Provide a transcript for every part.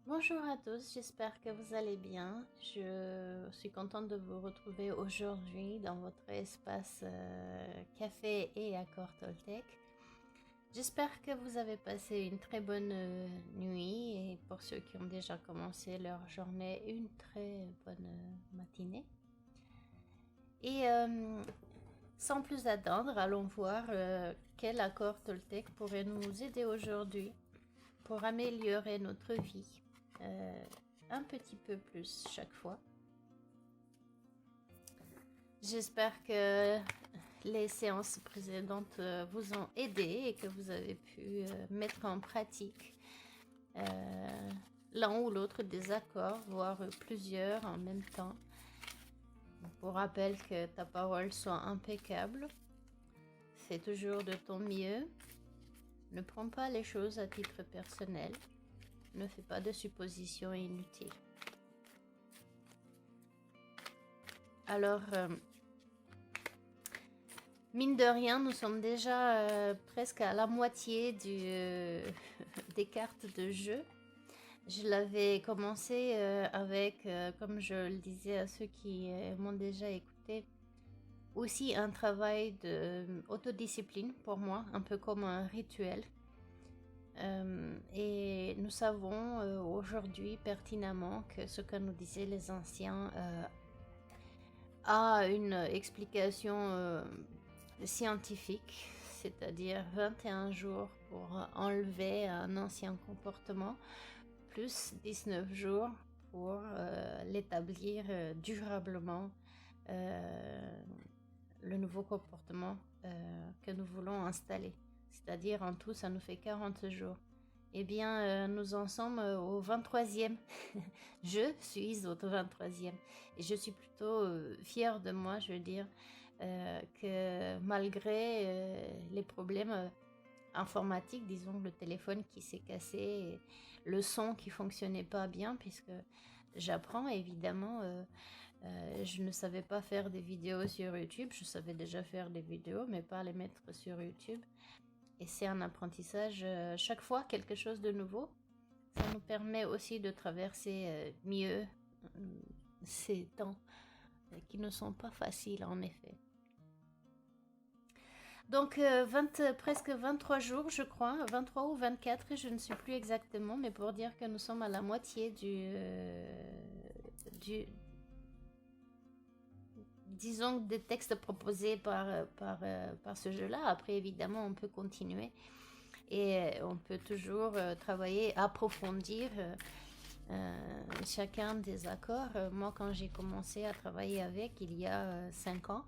Bonjour à tous, j'espère que vous allez bien. Je suis contente de vous retrouver aujourd'hui dans votre espace café et accord Toltec. J'espère que vous avez passé une très bonne nuit et pour ceux qui ont déjà commencé leur journée, une très bonne matinée. Et sans plus attendre, allons voir quel accord Toltec pourrait nous aider aujourd'hui pour améliorer notre vie un petit peu plus chaque fois. J'espère que les séances précédentes vous ont aidé et que vous avez pu mettre en pratique l'un ou l'autre des accords, voire plusieurs en même temps. Pour rappel que ta parole soit impeccable, fais toujours de ton mieux, ne prends pas les choses à titre personnel, ne fais pas de suppositions inutiles. Alors, mine de rien, nous sommes déjà presque à la moitié des cartes de jeu. Je l'avais commencé avec, comme je le disais à ceux qui m'ont déjà écouté, aussi un travail d'autodiscipline pour moi, un peu comme un rituel. Et nous savons aujourd'hui pertinemment que ce que nous disaient les anciens a une explication scientifique, c'est-à-dire 21 jours pour enlever un ancien comportement, plus 19 jours pour l'établir durablement, le nouveau comportement que nous voulons installer. C'est-à-dire en tout, ça nous fait 40 jours. Eh bien, nous en sommes au 23e. Je suis au 23e. Et je suis plutôt fière de moi, je veux dire, que malgré les problèmes informatiques, disons le téléphone qui s'est cassé, le son qui fonctionnait pas bien, puisque j'apprends évidemment, je ne savais pas faire des vidéos sur YouTube, je savais déjà faire des vidéos, mais pas les mettre sur YouTube. Et c'est un apprentissage chaque fois quelque chose de nouveau. Ça nous permet aussi de traverser mieux ces temps qui ne sont pas faciles en effet. Donc presque 23 jours je crois, 23 ou 24, je ne sais plus exactement, mais pour dire que nous sommes à la moitié disons des textes proposés par ce jeu-là. Après évidemment on peut continuer et on peut toujours travailler, approfondir chacun des accords. Moi quand j'ai commencé à travailler avec il y a 5 ans,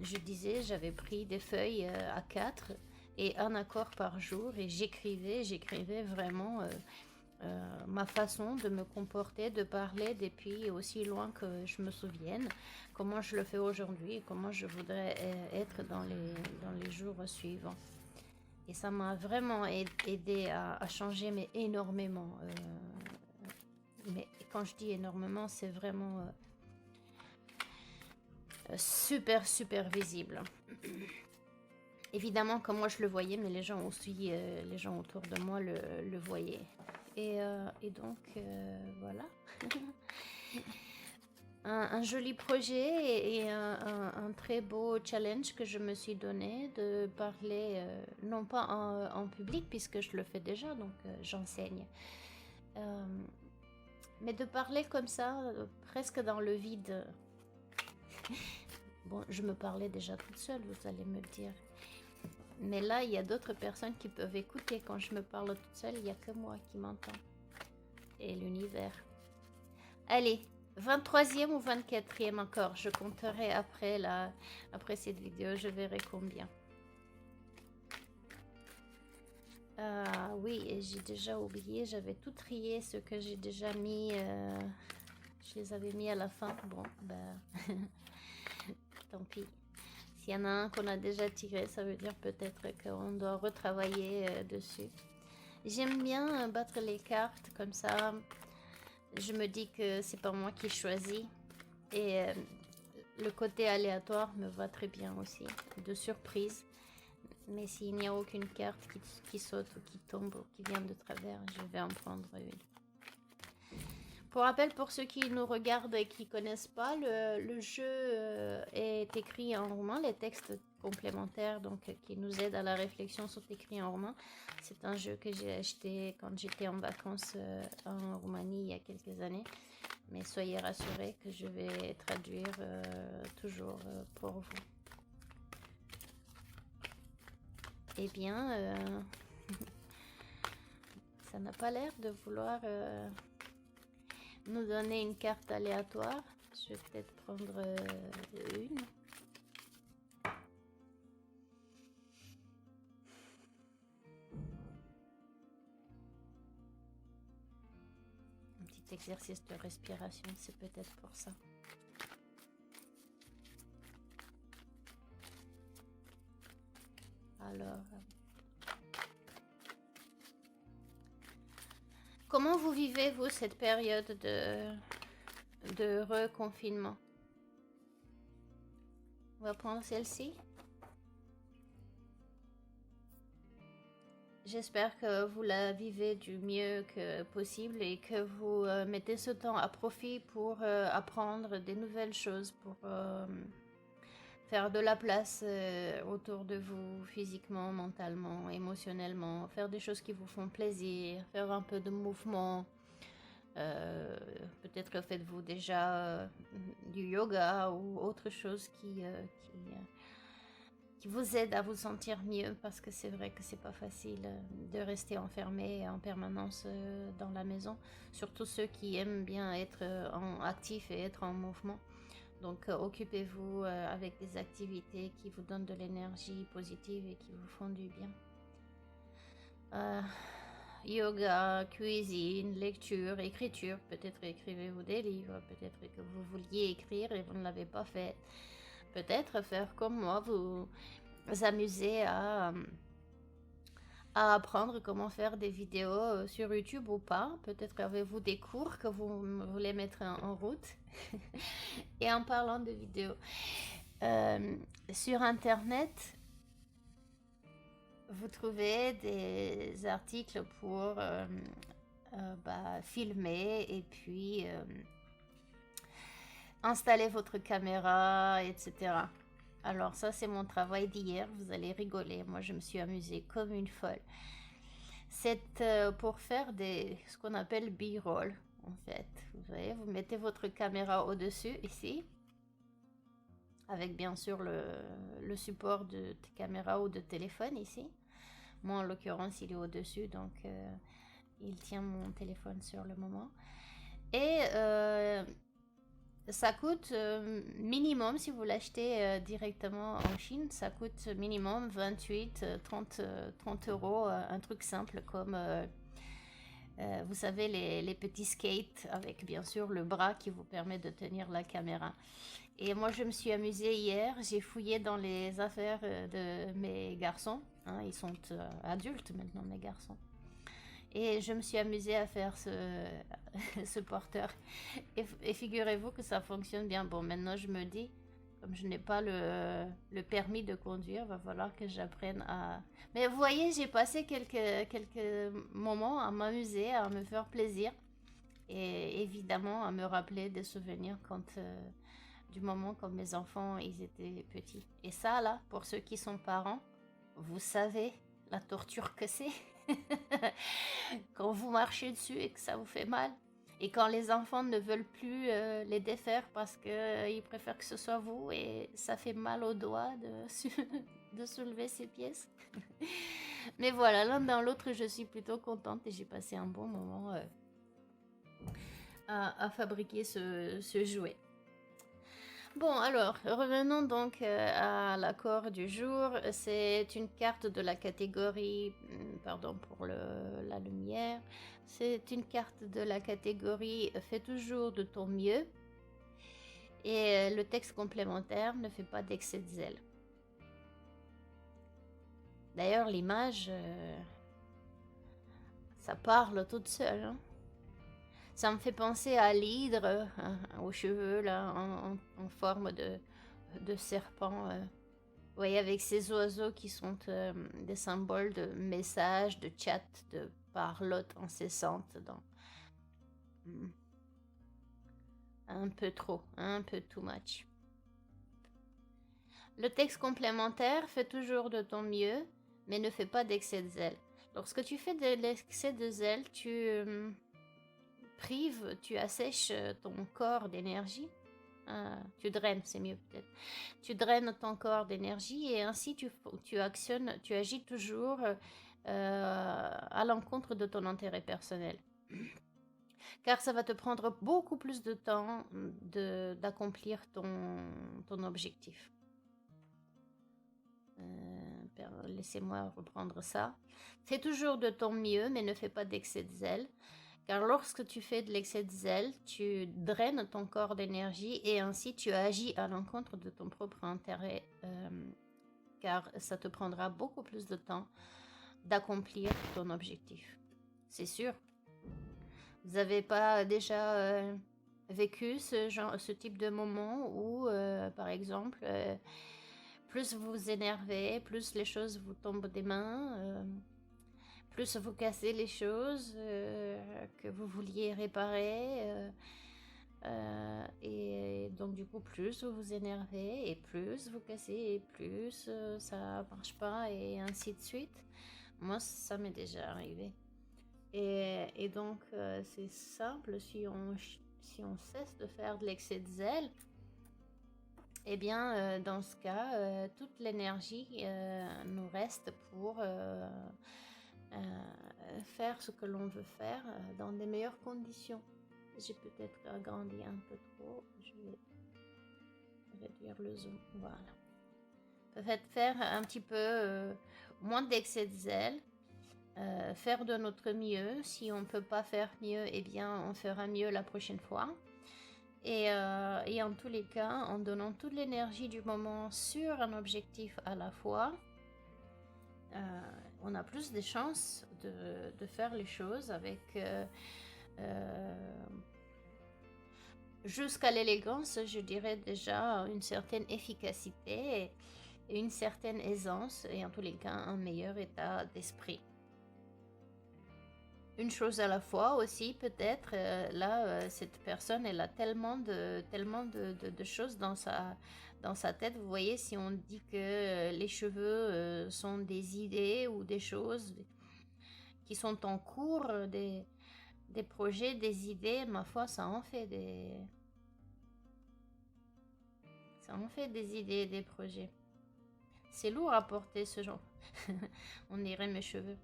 je disais, j'avais pris des feuilles A4 et un accord par jour et j'écrivais vraiment ma façon de me comporter, de parler depuis aussi loin que je me souvienne, comment je le fais aujourd'hui et comment je voudrais être dans les jours suivants. Et ça m'a vraiment aidé à changer, mais énormément. Mais quand je dis énormément, c'est vraiment super, super visible. Évidemment, comme moi je le voyais, mais les gens aussi, les gens autour de moi le voyaient. Et donc, voilà. un joli projet et un très beau challenge que je me suis donné de parler, non pas en public, puisque je le fais déjà, donc j'enseigne. Mais de parler comme ça, presque dans le vide. Bon, je me parlais déjà toute seule, vous allez me dire. Mais là, il y a d'autres personnes qui peuvent écouter. Quand je me parle toute seule, il n'y a que moi qui m'entends. Et l'univers. Allez, 23e ou 24e encore. Je compterai après cette vidéo, je verrai combien. Ah oui, et j'ai déjà oublié, j'avais tout trié, ce que j'ai déjà mis. Je les avais mis à la fin. Bon, ben... tant pis. S'il y en a un qu'on a déjà tiré, ça veut dire peut-être qu'on doit retravailler dessus. J'aime bien battre les cartes comme ça. Je me dis que c'est pas moi qui choisis. Et le côté aléatoire me va très bien aussi. De surprise. Mais s'il n'y a aucune carte qui saute ou qui tombe ou qui vient de travers, je vais en prendre une. Pour rappel, pour ceux qui nous regardent et qui ne connaissent pas, le jeu est écrit en roumain, les textes complémentaires donc, qui nous aident à la réflexion sont écrits en roumain. C'est un jeu que j'ai acheté quand j'étais en vacances en Roumanie il y a quelques années. Mais soyez rassurés que je vais traduire toujours pour vous. Eh bien, ça n'a pas l'air de vouloir nous donner une carte aléatoire. Je vais peut-être prendre une. Un petit exercice de respiration, c'est peut-être pour ça. Alors, comment vous vivez, vous, cette période de reconfinement? On va prendre celle-ci. J'espère que vous la vivez du mieux que possible et que vous mettez ce temps à profit pour apprendre des nouvelles choses, pour faire de la place autour de vous, physiquement, mentalement, émotionnellement, faire des choses qui vous font plaisir, faire un peu de mouvement. Peut-être faites-vous déjà du yoga ou autre chose qui vous aide à vous sentir mieux, parce que c'est vrai que c'est pas facile de rester enfermé en permanence dans la maison, surtout ceux qui aiment bien être actifs et être en mouvement. Donc occupez-vous avec des activités qui vous donnent de l'énergie positive et qui vous font du bien. Yoga, cuisine, lecture, écriture, peut-être écrivez-vous des livres, peut-être que vous vouliez écrire et vous ne l'avez pas fait. Peut-être faire comme moi, vous amuser à apprendre comment faire des vidéos sur YouTube ou pas. Peut-être avez-vous des cours que vous voulez mettre en route. Et en parlant de vidéos, sur Internet, vous trouvez des articles pour filmer et puis installer votre caméra, etc. Alors ça, c'est mon travail d'hier. Vous allez rigoler. Moi, je me suis amusée comme une folle. C'est pour faire ce qu'on appelle B-roll, en fait. Vous voyez, vous mettez votre caméra au-dessus, ici, avec bien sûr le support de caméra ou de téléphone, ici. Moi, en l'occurrence, il est au-dessus, donc il tient mon téléphone sur le moment. Et ça coûte minimum, si vous l'achetez directement en Chine, ça coûte minimum 28, 30 euros, un truc simple comme, vous savez, les petits skates avec bien sûr le bras qui vous permet de tenir la caméra. Et moi, je me suis amusée hier, j'ai fouillé dans les affaires de mes garçons, hein, ils sont adultes maintenant, mes garçons. Et je me suis amusée à faire ce porteur. Et figurez-vous que ça fonctionne bien. Bon, maintenant je me dis, comme je n'ai pas le permis de conduire, va falloir que j'apprenne à... Mais vous voyez, j'ai passé quelques moments à m'amuser, à me faire plaisir. Et évidemment à me rappeler des souvenirs du moment quand mes enfants ils étaient petits. Et ça là, pour ceux qui sont parents, vous savez la torture que c'est. Quand vous marchez dessus et que ça vous fait mal. Et quand les enfants ne veulent plus les défaire parce qu'ils préfèrent que ce soit vous et ça fait mal aux doigts de soulever ces pièces. Mais voilà, l'un dans l'autre, je suis plutôt contente et j'ai passé un bon moment à fabriquer ce jouet. Bon, alors, revenons donc à l'accord du jour. C'est une carte de la catégorie, pardon pour la lumière, c'est une carte de la catégorie fais toujours de ton mieux. Et le texte complémentaire ne fait pas d'excès de zèle. D'ailleurs, l'image, ça parle toute seule, hein. Ça me fait penser à l'hydre, aux cheveux là, en forme de serpent. voyez, avec ces oiseaux qui sont des symboles de messages, de chat, de parlotte incessante. Hmm, un peu trop, un peu too much. Le texte complémentaire: fait toujours de ton mieux, mais ne fais pas d'excès de zèle. Lorsque tu fais de l'excès de zèle, tu assèches ton corps d'énergie. Tu draines, c'est mieux peut-être. Tu draines ton corps d'énergie et ainsi tu agis toujours à l'encontre de ton intérêt personnel. Car ça va te prendre beaucoup plus de temps d'accomplir ton objectif. Laissez-moi reprendre ça. Fais toujours de ton mieux, mais ne fais pas d'excès de zèle. Car lorsque tu fais de l'excès de zèle, tu draines ton corps d'énergie et ainsi tu agis à l'encontre de ton propre intérêt, car ça te prendra beaucoup plus de temps d'accomplir ton objectif. C'est sûr. Vous n'avez pas déjà vécu ce type de moment où, par exemple, plus vous vous énervez, plus les choses vous tombent des mains, plus vous cassez les choses que vous vouliez réparer, et donc du coup plus vous vous énervez et plus vous cassez et plus ça marche pas et ainsi de suite. Moi ça m'est déjà arrivé et donc c'est simple, si on cesse de faire de l'excès de zèle, eh bien dans ce cas toute l'énergie nous reste pour faire ce que l'on veut faire dans des meilleures conditions. J'ai peut-être agrandi un peu trop, je vais réduire le zoom, voilà. Peut-être faire un petit peu moins d'excès de zèle, faire de notre mieux. Si on ne peut pas faire mieux, eh bien on fera mieux la prochaine fois. Et en tous les cas, en donnant toute l'énergie du moment sur un objectif à la fois, on a plus de chances de faire les choses avec jusqu'à l'élégance, je dirais déjà une certaine efficacité et une certaine aisance et en tous les cas un meilleur état d'esprit. Une chose à la fois aussi peut-être, là cette personne elle a tellement de choses dans sa tête. Vous voyez, si on dit que les cheveux sont des idées ou des choses qui sont en cours, des projets, des idées, ma foi, ça en fait des idées, des projets. C'est lourd à porter ce genre. On dirait mes cheveux.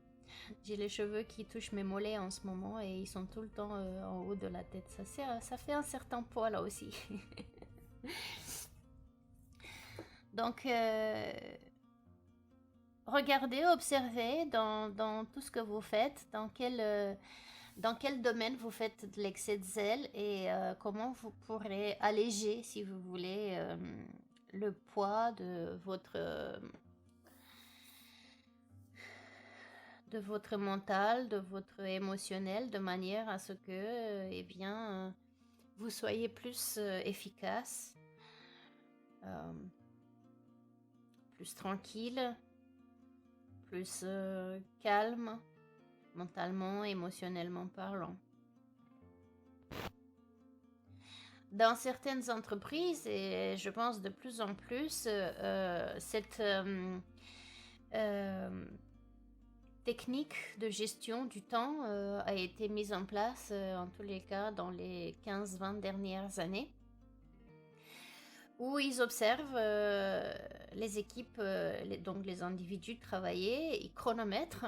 J'ai les cheveux qui touchent mes mollets en ce moment et ils sont tout le temps en haut de la tête. Ça fait un certain poids là aussi. Donc, regardez, observez dans tout ce que vous faites, dans quel domaine vous faites de l'excès de zèle et comment vous pourrez alléger, si vous voulez, le poids de votre mental, de votre émotionnel, de manière à ce que, eh bien, vous soyez plus efficace, plus tranquille, plus calme, mentalement, émotionnellement parlant. Dans certaines entreprises, et je pense de plus en plus, cette technique de gestion du temps a été mise en place, en tous les cas, dans les 15-20 dernières années, où ils observent les équipes, donc les individus travailler, ils chronomètrent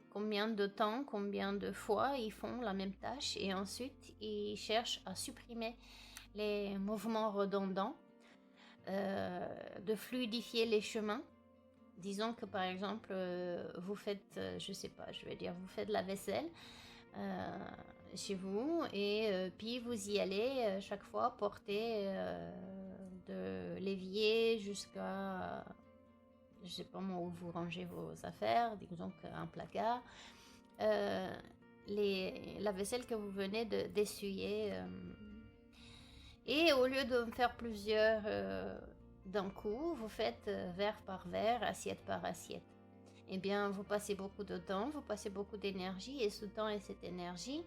combien de temps, combien de fois ils font la même tâche, et ensuite ils cherchent à supprimer les mouvements redondants, de fluidifier les chemins. Disons que par exemple, vous faites, je sais pas, je vais dire, vous faites la vaisselle chez vous et puis vous y allez chaque fois porter de l'évier jusqu'à, je sais pas moi, où vous rangez vos affaires, disons qu'un placard, la vaisselle que vous venez d'essuyer. Et au lieu de faire plusieurs d'un coup, vous faites verre par verre, assiette par assiette. Eh bien, vous passez beaucoup de temps, vous passez beaucoup d'énergie, et ce temps et cette énergie,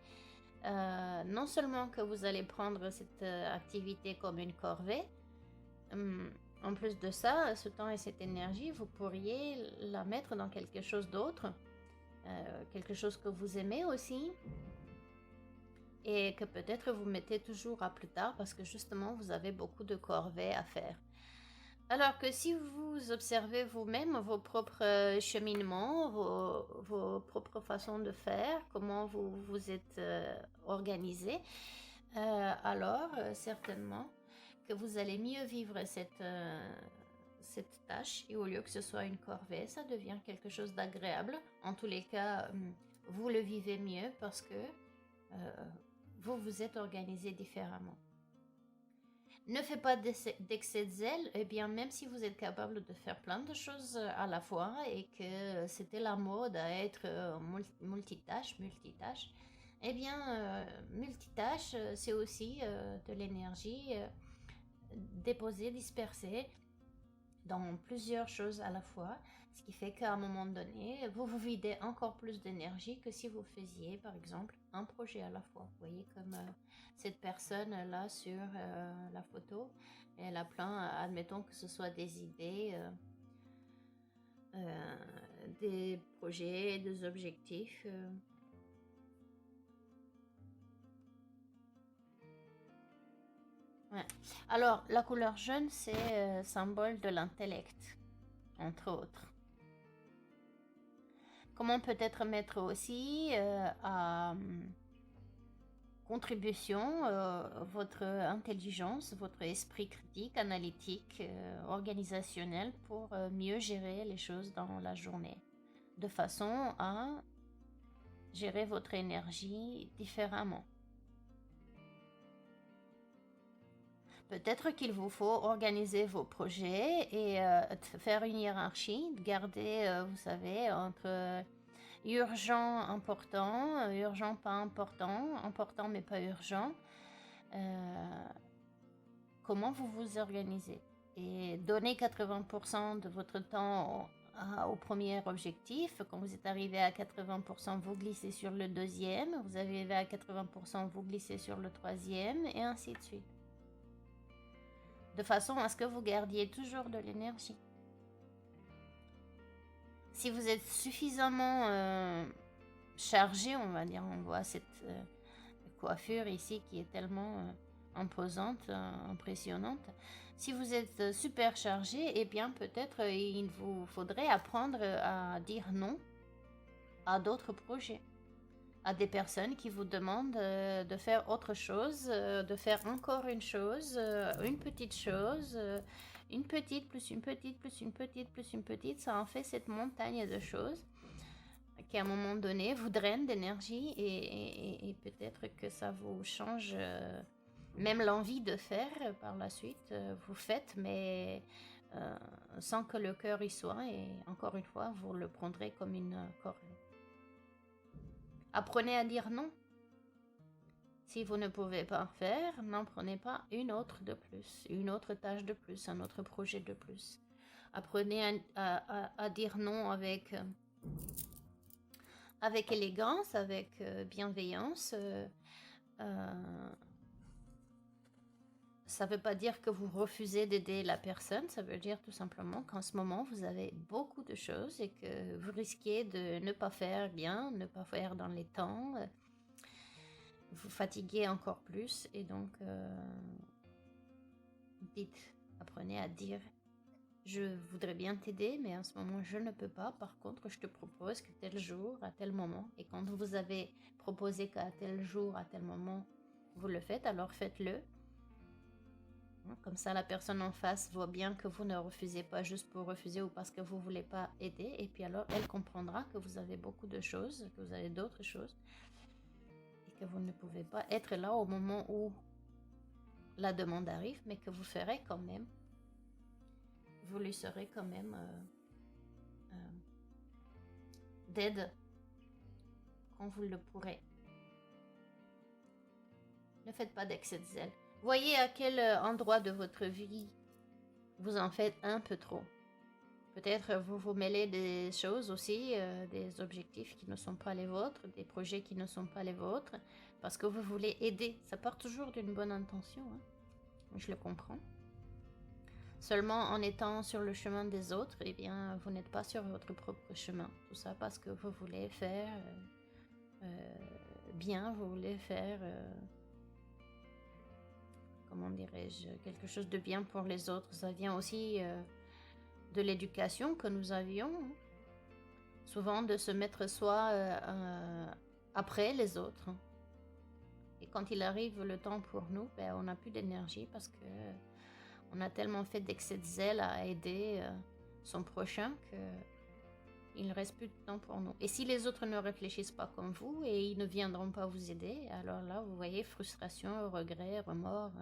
non seulement que vous allez prendre cette activité comme une corvée, en plus de ça, ce temps et cette énergie, vous pourriez la mettre dans quelque chose d'autre, quelque chose que vous aimez aussi, et que peut-être vous mettez toujours à plus tard parce que justement vous avez beaucoup de corvées à faire. Alors que si vous observez vous-même vos propres cheminements, vos propres façons de faire, comment vous vous êtes organisé, alors certainement que vous allez mieux vivre cette tâche, et au lieu que ce soit une corvée, ça devient quelque chose d'agréable. En tous les cas, vous le vivez mieux parce que vous vous êtes organisé différemment. Ne faites pas d'excès de zèle, et bien même si vous êtes capable de faire plein de choses à la fois et que c'était la mode à être multitâche, eh bien multitâche c'est aussi de l'énergie déposée, dispersée dans plusieurs choses à la fois, ce qui fait qu'à un moment donné, vous vous videz encore plus d'énergie que si vous faisiez, par exemple, un projet à la fois. Vous voyez, comme cette personne-là sur la photo, elle a plein, admettons que ce soit des idées, des projets, des objectifs. Ouais. Alors, la couleur jaune, c'est symbole de l'intellect, entre autres. Comment peut-être mettre aussi à contribution votre intelligence, votre esprit critique, analytique, organisationnel pour mieux gérer les choses dans la journée, de façon à gérer votre énergie différemment. Peut-être qu'il vous faut organiser vos projets et faire une hiérarchie, garder, vous savez, entre urgent, important, urgent, pas important, important mais pas urgent. Comment vous vous organisez et donnez 80% de votre temps au premier objectif. Quand vous êtes arrivé à 80%, vous glissez sur le deuxième, vous arrivez à 80%, vous glissez sur le troisième, et ainsi de suite. De façon à ce que vous gardiez toujours de l'énergie. Si vous êtes suffisamment chargé, on va dire, on voit cette coiffure ici qui est tellement imposante, impressionnante. Si vous êtes super chargé, eh bien peut-être il vous faudrait apprendre à dire non à d'autres projets, à des personnes qui vous demandent de faire autre chose, de faire encore une chose, une petite chose, une petite plus une petite plus une petite plus une petite, ça en fait cette montagne de choses qui à un moment donné vous draine d'énergie, et peut-être que ça vous change même l'envie de faire par la suite. Vous faites, mais sans que le cœur y soit, et encore une fois, vous le prendrez comme une corvée. Apprenez à dire non. Si vous ne pouvez pas faire, n'en prenez pas une autre de plus, une autre tâche de plus, un autre projet de plus. Apprenez à dire non avec élégance, avec bienveillance. Ça ne veut pas dire que vous refusez d'aider la personne, ça veut dire tout simplement qu'en ce moment, vous avez beaucoup de choses et que vous risquez de ne pas faire bien, ne pas faire dans les temps, vous fatiguez encore plus, et donc apprenez à dire « Je voudrais bien t'aider, mais en ce moment, je ne peux pas. Par contre, je te propose que tel jour, à tel moment, et quand vous avez proposé qu'à tel jour, à tel moment, vous le faites, alors faites-le. » Comme ça, la personne en face voit bien que vous ne refusez pas juste pour refuser ou parce que vous ne voulez pas aider. Et puis alors, elle comprendra que vous avez beaucoup de choses, que vous avez d'autres choses. Et que vous ne pouvez pas être là au moment où la demande arrive, mais que vous ferez quand même. Vous lui serez quand même d'aide quand vous le pourrez. Ne faites pas d'excès de zèle. Voyez à quel endroit de votre vie vous en faites un peu trop. Peut-être vous vous mêlez des choses aussi, des objectifs qui ne sont pas les vôtres, des projets qui ne sont pas les vôtres, parce que vous voulez aider. Ça part toujours d'une bonne intention, hein. Je le comprends. Seulement en étant sur le chemin des autres, eh bien, vous n'êtes pas sur votre propre chemin. Tout ça parce que vous voulez faire bien, vous voulez faire, comment dirais-je, quelque chose de bien pour les autres. Ça vient aussi de l'éducation que nous avions, hein. Souvent de se mettre soi après les autres. Et quand il arrive le temps pour nous, ben, on n'a plus d'énergie parce que on a tellement fait d'excès de zèle à aider son prochain qu'il ne reste plus de temps pour nous. Et si les autres ne réfléchissent pas comme vous et ils ne viendront pas vous aider, alors là, vous voyez, frustration, regret, remords,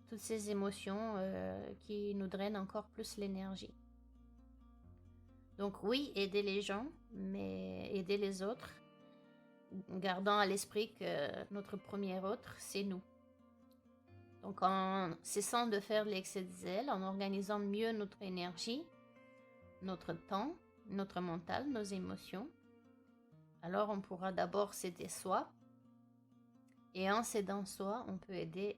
toutes ces émotions qui nous drainent encore plus l'énergie. Donc oui, aider les gens, mais aider les autres, gardant à l'esprit que notre premier autre, c'est nous. Donc en cessant de faire de l'excès de zèle, en organisant mieux notre énergie, notre temps, notre mental, nos émotions, alors on pourra d'abord s'aider soi, et en s'aidant soi, on peut aider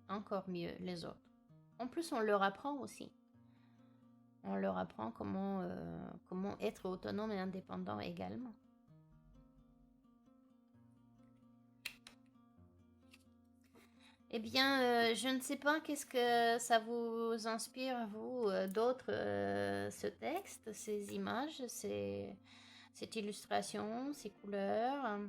encore mieux les autres. En plus, on leur apprend aussi. On leur apprend comment être autonome et indépendant également. Eh bien, je ne sais pas qu'est-ce que ça vous inspire, vous, d'autres, ce texte, ces images, cette illustration, ces couleurs.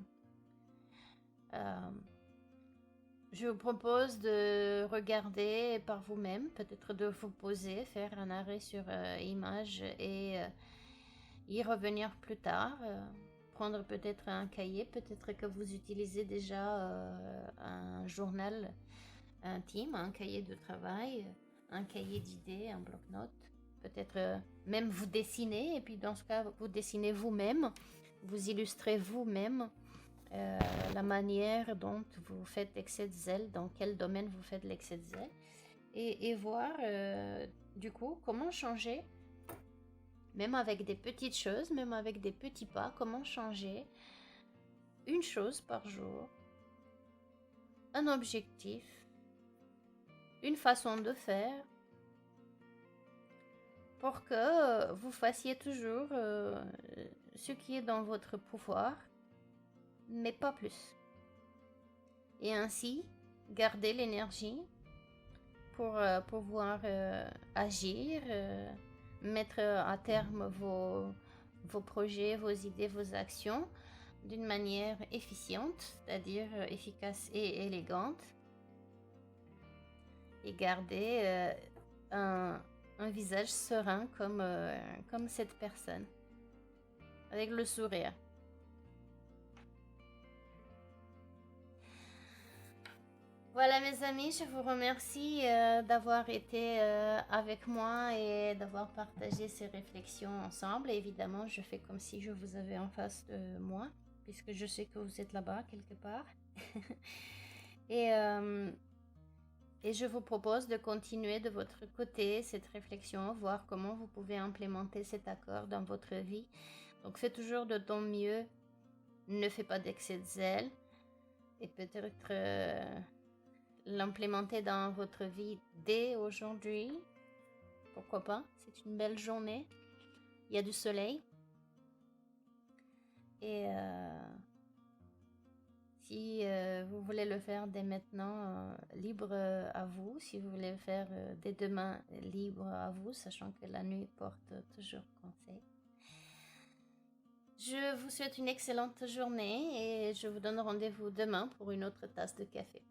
Je vous propose de regarder par vous-même, peut-être de vous poser, faire un arrêt sur image et y revenir plus tard. Prendre peut-être un cahier, peut-être que vous utilisez déjà un journal intime, un cahier de travail, un cahier d'idées, un bloc-notes. Peut-être même vous dessiner, et puis dans ce cas, vous dessinez vous-même, vous illustrez vous-même la manière dont vous faites l'excès de zèle, dans quel domaine vous faites l'excès de zèle, et voir du coup comment changer, même avec des petites choses, même avec des petits pas, comment changer une chose par jour, un objectif, une façon de faire, pour que vous fassiez toujours ce qui est dans votre pouvoir, mais pas plus. Et ainsi, garder l'énergie pour pouvoir agir, mettre à terme vos projets, vos idées, vos actions d'une manière efficiente, c'est-à-dire efficace et élégante, et garder un visage serein comme cette personne, avec le sourire. Voilà mes amis, je vous remercie d'avoir été avec moi et d'avoir partagé ces réflexions ensemble. Et évidemment, je fais comme si je vous avais en face de moi, puisque je sais que vous êtes là-bas quelque part. et je vous propose de continuer de votre côté cette réflexion, voir comment vous pouvez implémenter cet accord dans votre vie. Donc faites toujours de ton mieux, ne fais pas d'excès de zèle, et peut-être l'implémenter dans votre vie dès aujourd'hui. Pourquoi pas? C'est une belle journée. Il y a du soleil. Et si vous voulez le faire dès maintenant, libre à vous. Si vous voulez le faire dès demain, libre à vous, sachant que la nuit porte toujours conseil. Je vous souhaite une excellente journée et je vous donne rendez-vous demain pour une autre tasse de café.